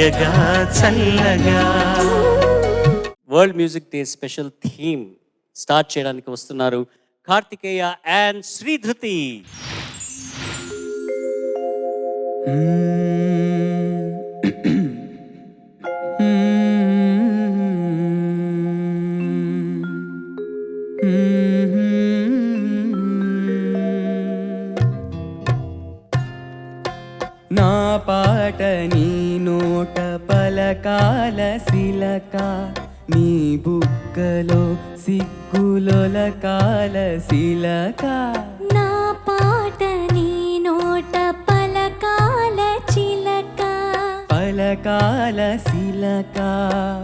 తీయగా చల్లగా. World music day special theme start చేయడానికి వస్తున్నారు కార్తికేయ అండ్ శ్రీధృతి. నా పాట నీ నోట పలకాల శిలక, నీ బుక్కలో సిగ్గులొలకాల శిలక. నా పాట నీ నోట పలకాల చిలక, పలకాల శిలక,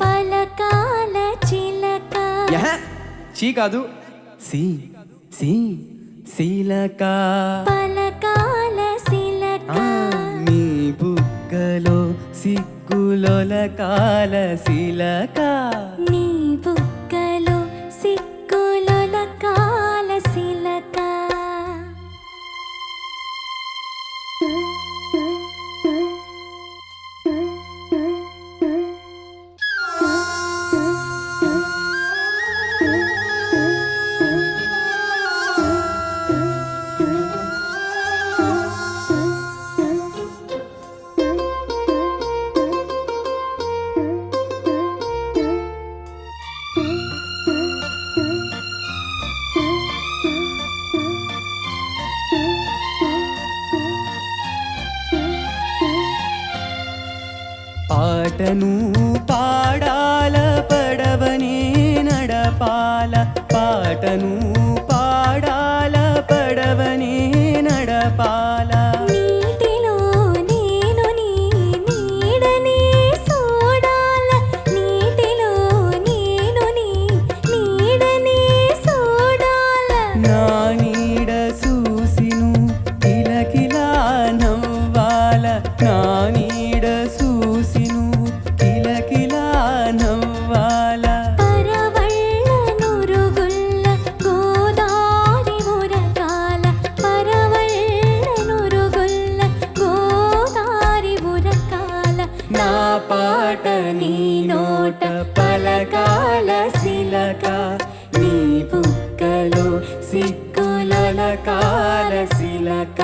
పలకాల చిలక. చీ కాదు, సి సి శిలక, పలకాల శిలక. నీ బుక్కలో సిగ్గులొలకాల శిలక, నీ బుక్కలో సిగ్గులొలకాల శిలక. పాటను పాడాల పడవనే నడపాల, పాటను పాడాల పడవనే నడపాల. నీటిలో నేను నీ నీడనే చూడాల, నీటిలో నేను నీ నీడనే చూడాల. నా నీడ చూసిను కిలకిలా నవ్వాల, నా నీడ చూసిను కిలకిలా నవ్వాల. పరవళ్ళ నురుగుల్ల గోదారి ఉరకాల, పరవళ్ళ నురుగుల్ల గోదారి ఉరకాల. నా పాట నీ నోట పలకాల శిలక, నీ బుక్కలో సిగ్గులొలకాల శిలక.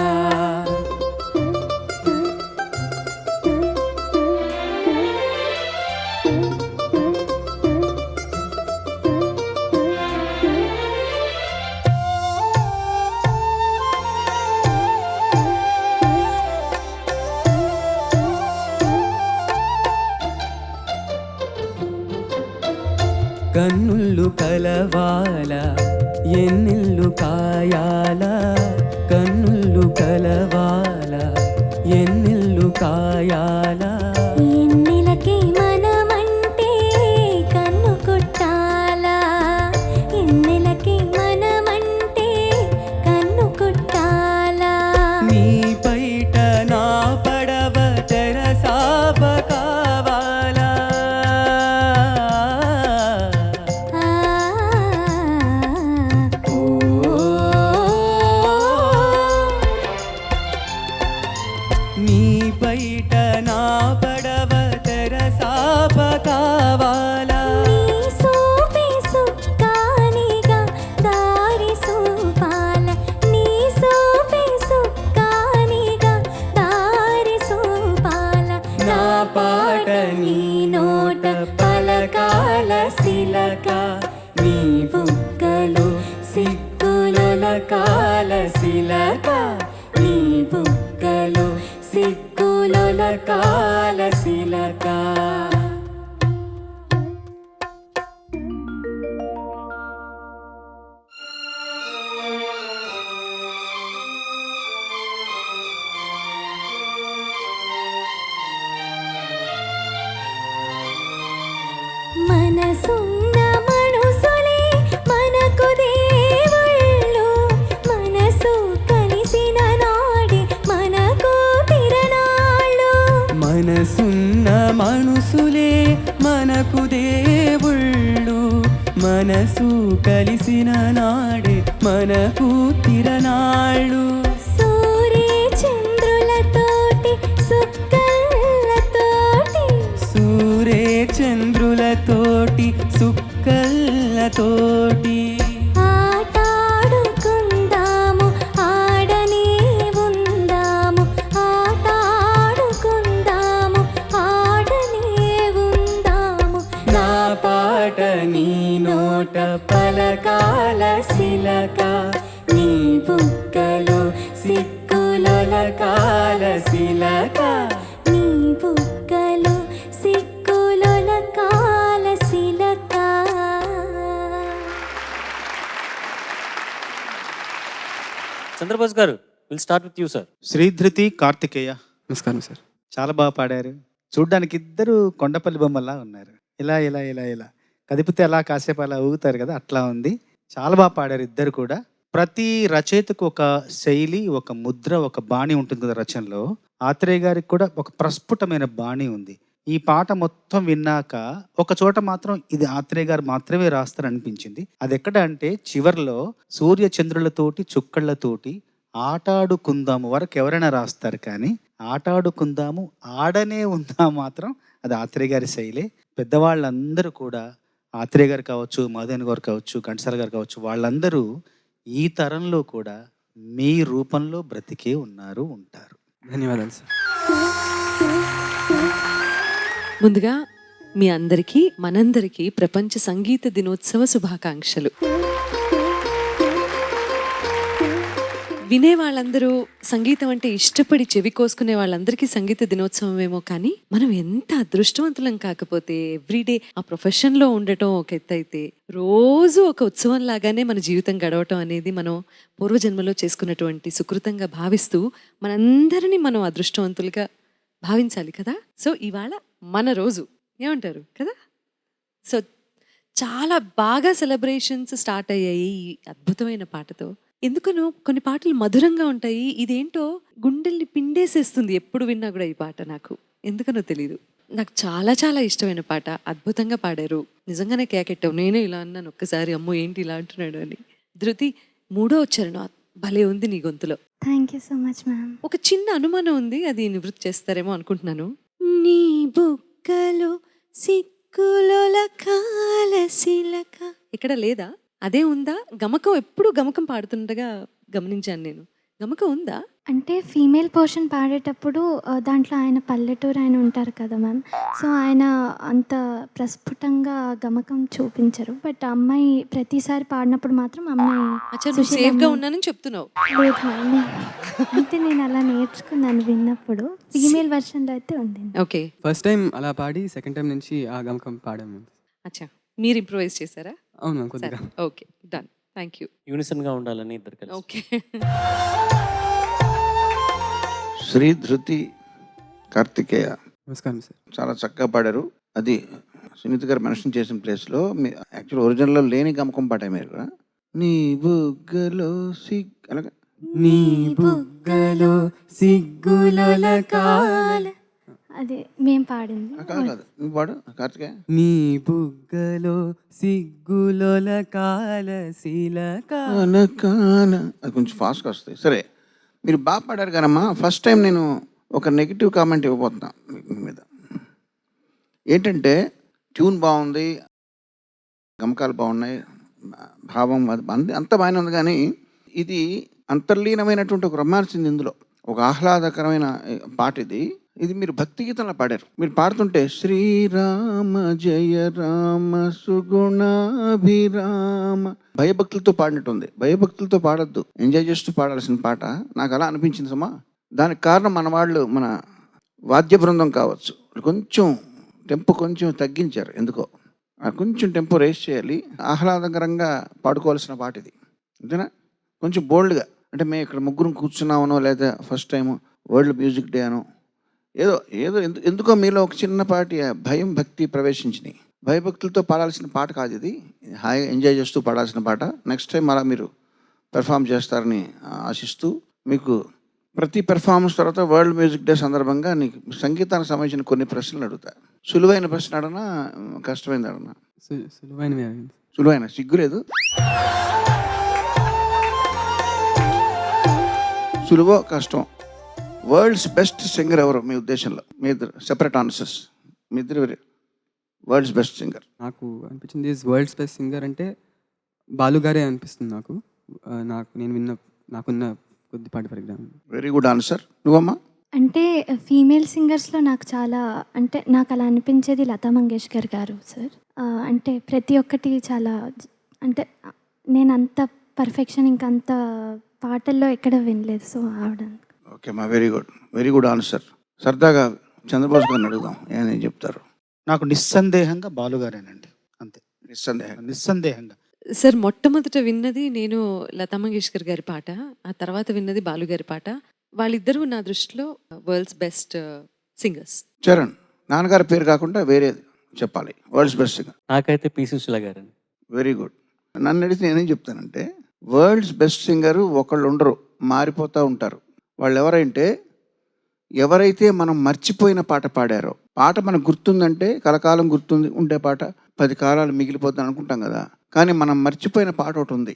కన్నుళ్ళు కలవాల ఎన్నిళ్ళు కాయాల, కన్నుళ్ళు కలవాల ఎన్నిళ్ళు కాయాల. ఎన్నెలకి మనమంటే కన్ను కొట్టాలా, ఎన్నెలకి మనమంటే కన్ను కొట్టాలా. నీ పైట నా పడవ తెరసాప కావాలా, ఆ ఓ నీ పైట నా పడవ తెరసాప కావాలా. నీ సోపే సుక్కానిగా దారి సూపాల, నీ సోపే సుక్కానిగా దారి సూపాల. నా పాట నీ నోట పలకాల శిలక, నీ బుక్కలో సిగ్గులొలకాల శిలక, నీ బుక్కలో సిగ్గులొలకాల శిలక. మనసున్న మనుసులే మనకు దేవుళ్ళు, మనసు కలిసిన నాడే మనకు తిరణాళ్ళు. మనసున్న మనుసులే మనకు దేవుళ్ళు, మనసు కలిసిన నాడే మనకు తిరణాళ్ళు. సూర్య చంద్రులతోటి సుక్కలతోటి చుక్కలతోటి సుక్కలతోటి ఆటాడుకుందాము ఆడనే ఉందాము ఆటాడుకుందాము ఆడనే ఉందాము నా పాట నీ నోట పలకాల శిలక నీ బుక్కలో సిక్కులొలకాల శిలక నీ బుగ్గలు సిగ్గులొలకాల శిలక Chandrabose garu, will start with you sir. Sridhruti Karthikeya నమస్కారం సార్. చాలా బాగా పాడారు. చూడ్డానికి ఇద్దరు కొండపల్లి బొమ్మలా ఉన్నారు. ఇలా ఇలా ఇలా ఇలా కదిపితే అలా కాసేపు అలా ఊగుతారు కదా, అట్లా ఉంది. చాలా బాగా పాడారు ఇద్దరు కూడా. ప్రతి రచయితకు ఒక శైలి, ఒక ముద్ర, ఒక బాణి ఉంటుంది కదా రచనలో. ఆత్రేయ గారికి కూడా ఒక ప్రస్ఫుటమైన బాణి ఉంది. ఈ పాట మొత్తం విన్నాక ఒక చోట మాత్రం ఇది ఆత్రేయ గారు మాత్రమే రాస్తారు అనిపించింది. అది ఎక్కడ అంటే చివర్లో సూర్య చంద్రులతోటి చుక్కళ్లతోటి ఆటాడుకుందాము వరకు ఎవరైనా రాస్తారు, కానీ ఆటాడుకుందాము ఆడనే ఉందా మాత్రం అది ఆత్రేయ గారి శైలే. పెద్దవాళ్ళందరూ కూడా ఆత్రేయ గారు కావచ్చు, మధున్ గారు కావచ్చు, ఘంటసాల గారు కావచ్చు, వాళ్ళందరూ ఈ తరంలో కూడా మీ రూపంలో బ్రతికే ఉన్నారు, ఉంటారు. ధన్యవాదాలు సార్. ముందుగా మీ అందరికీ మనందరికీ ప్రపంచ సంగీత దినోత్సవ శుభాకాంక్షలు. వినే వాళ్ళందరూ సంగీతం అంటే ఇష్టపడి చెవి కోసుకునే వాళ్ళందరికీ సంగీత దినోత్సవం ఏమో, కానీ మనం ఎంత అదృష్టవంతులం కాకపోతే ఎవ్రీడే ఆ ప్రొఫెషన్లో ఉండటం ఒక ఎత్తు అయితే, రోజు ఒక ఉత్సవం లాగానే మన జీవితం గడవటం అనేది మనం పూర్వజన్మలో చేసుకున్నటువంటి సుకృతంగా భావిస్తూ మనందరినీ మనం అదృష్టవంతులుగా భావించాలి కదా. సో ఇవాళ మన రోజు, ఏమంటారు కదా. సో చాలా బాగా సెలబ్రేషన్స్ స్టార్ట్ అయ్యాయి ఈ అద్భుతమైన పాటతో. ఎందుకనో కొన్ని పాటలు మధురంగా ఉంటాయి, ఇదేంటో గుండెల్ని పిండేసేస్తుంది ఎప్పుడు విన్నా కూడా ఈ పాట. నాకు ఎందుకనో తెలీదు, నాకు చాలా చాలా ఇష్టమైన పాట. అద్భుతంగా పాడారు, నిజంగానే కేకెట్టావు. నేనే ఇలా అన్నాను ఒక్కసారి, అమ్మో ఏంటి ఇలా అంటున్నాడు అని. ధృతి, 3వ ఉచ్చారణ భలే ఉంది నీ గొంతులో. Thank you so much ma'am. ఒక చిన్న అనుమానం ఉంది, అది నివృత్తి చేస్తారేమో అనుకుంటున్నాను. నీ బుక్కలో సిక్కులొలకాల శిలక ఇక్కడ లేదా? అదే ఉందా? గమకం ఎప్పుడు గమకం పాడుతుండగా గమనించాను నేను. గమకం ఉందా? అంటే ఫీమేల్ పోర్షన్ పాడేటప్పుడు దాంట్లో ఆయన పల్లెటూరు ఆయన ఉంటారు కదా మ్యామ్. సో ఆయన అంత ప్రస్ఫుటంగా గమకం చూపించరు. బట్ అమ్మాయి ప్రతిసారి పాడినప్పుడు మాత్రం అమ్మాయి అచ్చా, నువ్వు సేఫ్ గా ఉన్నానని చెప్తున్నావు. లేదు మ్యామ్, అంటే నేను అలా నేర్చుకున్నాను విన్నప్పుడు. ఫీమేల్ వర్షన్లో అయితే ఉండింది. ఓకే, ఫస్ట్ టైం అలా పాడి సెకండ్ టైం నుంచి ఆ గమకం పాడాము. అచ్చా, మీరు ఇంప్రూవైజ్ చేశారా? అవును మ్యామ్, కొద్దిగా. Okay, done, thank you. Unison గా ఉండాలని ఇద్దరు కలిసి. ఓకే. శ్రీధృతి కార్తికేయ నమస్కారం సార్. చాలా చక్కగా పాడారు. అది సునీత గారు మెన్షన్ చేసిన ప్లేస్లో యాక్చువల్ ఒరిజినల్లో లేని గమకం పాట మీరు కూడా. నీ బుగ్గలో అలాగే నీ బుగ్గలో సిగ్గులొలకాల, అదే మేము పాడింది. కాదు కాదు, నువ్వు పాడు కార్తికేయ. నీ బుగ్గలో సిగ్గులొలకాల శిలక. అది కొంచెం ఫాస్ట్గా వస్తాయి. సరే, మీరు బాగా పాడారు కానమ్మా. ఫస్ట్ టైం నేను ఒక నెగిటివ్ కామెంట్ ఇవ్వబోతున్నా మీ మీద. ఏంటంటే ట్యూన్ బాగుంది, గమకాలు బాగున్నాయి, భావం అంత బాగానే ఉంది, కానీ ఇది అంతర్లీనమైనటువంటి ఒక రొమాన్స్ ఉంది ఇందులో, ఒక ఆహ్లాదకరమైన పాట ఇది. ఇది మీరు భక్తి గీతంలో పాడారు. మీరు పాడుతుంటే శ్రీరామ జయ రామ సుగుణాభిరామ భయభక్తులతో పాడినట్టుంది. భయభక్తులతో పాడొద్దు, ఎంజాయ్ చేస్తూ పాడాల్సిన పాట. నాకు అలా అనిపించింది సుమా. దానికి కారణం మన వాళ్ళు, మన వాద్య బృందం కావచ్చు, కొంచెం టెంపో కొంచెం తగ్గించారు ఎందుకో. కొంచెం టెంపో రేస్ చేయాలి. ఆహ్లాదకరంగా పాడుకోవాల్సిన పాట ఇది, అంతేనా? కొంచెం బోల్డ్గా, అంటే మేము ఇక్కడ ముగ్గురం కూర్చున్నామనో, లేదా first time world music day అనో, ఏదో ఏదో ఎందుకో మీలో ఒక చిన్నపాటి భయం భక్తి ప్రవేశించినాయి. భయభక్తులతో పాడాల్సిన పాట కాదు ఇది, హాయిగా ఎంజాయ్ చేస్తూ పాడాల్సిన పాట. నెక్స్ట్ టైం అలా మీరు పెర్ఫామ్ చేస్తారని ఆశిస్తూ, మీకు ప్రతి పెర్ఫార్మెన్స్ తర్వాత వరల్డ్ మ్యూజిక్ డే సందర్భంగా నీకు సంగీతానికి సంబంధించిన కొన్ని ప్రశ్నలు అడుగుతా. సులువైన ప్రశ్న అడనా, కష్టమైనది అడనా? సులువైన, సిగ్గులేదు. సులువో కష్టం. వరల్డ్స్ బెస్ట్ సింగర్ ఎవరు మీ ఉద్దేశంలో? మీ ఇద్దరు సెపరేట్ ఆన్సర్స్. మీ ఇద్దరు వరల్డ్స్ బెస్ట్ సింగర్? నాకు అనిపించింది వరల్డ్స్ బెస్ట్ సింగర్ అంటే బాలు గారే అనిపిస్తుంది నాకు. నాకున్న కొద్దిపాటి పరిజ్ఞానం. Very good answer. నువ్వమ్మా? అంటే ఫీమేల్ సింగర్స్లో నాకు చాలా అంటే నాకు అలా అనిపించేది లతా మంగేష్కర్ గారు సార్. అంటే ప్రతి ఒక్కటి చాలా అంటే నేను అంత పర్ఫెక్షన్ ఇంకా అంత పాటల్లో ఎక్కడ వినలేదు. సో ఆవిడ. ఓకే అమ్మా, వెరీ గుడ్ ఆన్సర్. సరదాగా చంద్రబోస్ గారిని అడుగుదాం, ఏమని చెప్తారు? నాకు నిస్సందేహంగా బాలుగారేనండి, అంతే. నిస్సందేహంగా. సార్ మొట్టమొదట విన్నది నేను లతా మంగేష్కర్ గారి పాట, ఆ తర్వాత విన్నది బాలు గారి పాట. వాళ్ళిద్దరూ నా దృష్టిలో వరల్డ్స్ బెస్ట్ సింగర్స్. చరణ్, నాన్నగారి పేరు కాకుండా వేరేది చెప్పాలి. వరల్డ్స్ బెస్ట్ సింగర్ నాకైతే పి సుశీల గారండి. Very good. నన్ను అడిగితే నేనేం చెప్తానంటే వరల్డ్స్ బెస్ట్ సింగర్ ఒకళ్ళు ఉండరు, మారిపోతూ ఉంటారు. వాళ్ళు ఎవరైతే మనం మర్చిపోయిన పాట పాడారో, పాట మనకు గుర్తుందంటే కలకాలం గుర్తుంది ఉండే పాట 10 కాలాలు మిగిలిపోద్దని అనుకుంటాం కదా, కానీ మనం మర్చిపోయిన పాట ఒకటి ఉంది.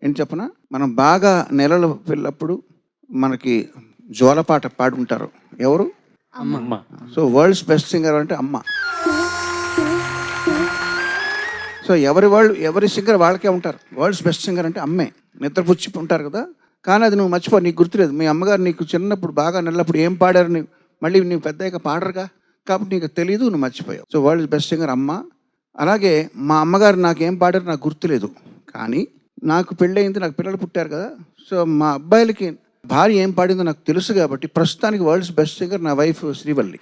ఏంటి చెప్పనా? మనం బాగా నెలలు పిల్లప్పుడు మనకి జోలపాట పాడి ఉంటారు. ఎవరు? అమ్మ. సో వరల్డ్స్ బెస్ట్ సింగర్ అంటే అమ్మ. సో ఎవరి సింగర్ వాళ్ళకే ఉంటారు. వరల్డ్స్ బెస్ట్ సింగర్ అంటే అమ్మే. నిద్రపుచ్చి ఉంటారు కదా, కానీ అది నువ్వు మర్చిపో, నీకు గుర్తులేదు. మీ అమ్మగారు నీకు చిన్నప్పుడు బాగా నెలప్పుడు ఏం పాడారు మళ్ళీ నీవు పెద్దగా పాడరుగా, కాబట్టి నీకు తెలియదు, నువ్వు మర్చిపోయావు. సో వరల్డ్స్ బెస్ట్ సింగర్ అమ్మ. అలాగే మా అమ్మగారు నాకేం పాడారు నాకు గుర్తులేదు, కానీ నాకు పెళ్ళయింది, నాకు పిల్లలు పుట్టారు కదా, సో మా అబ్బాయిలకి భార్య ఏం పాడిందో నాకు తెలుసు కాబట్టి ప్రస్తుతానికి వరల్డ్స్ బెస్ట్ సింగర్ నా వైఫ్ శ్రీవల్లి.